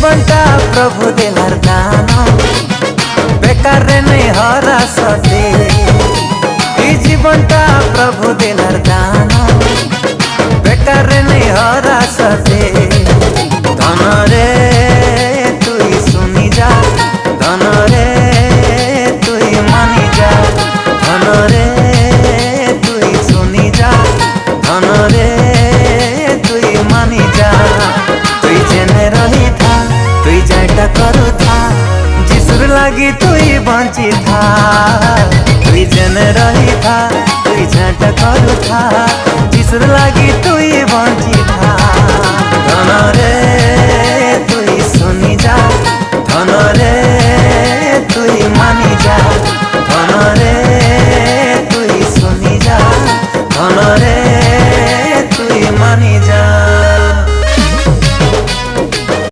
জীবনটা প্রভু দেলার দান, বেকার নেই হরা সতে। এই জীবনটা প্রভু দেলার দান, বেকার নেই হরা সতে। ধনরে তুই শুনি যা, ধনরে তুই মানি যা, ধনরে তুই শুনি যা, ধনরে তুই মানি যা। তুই জেনে রহি থা, তুই যাইটা করু থা, যিশুর লাগি তুই বঞ্চি থা। তুই জেনে রহি থা, তুই যাইটা করু থা, যিশুর লাগি তুই বঞ্চি থা। ধনরে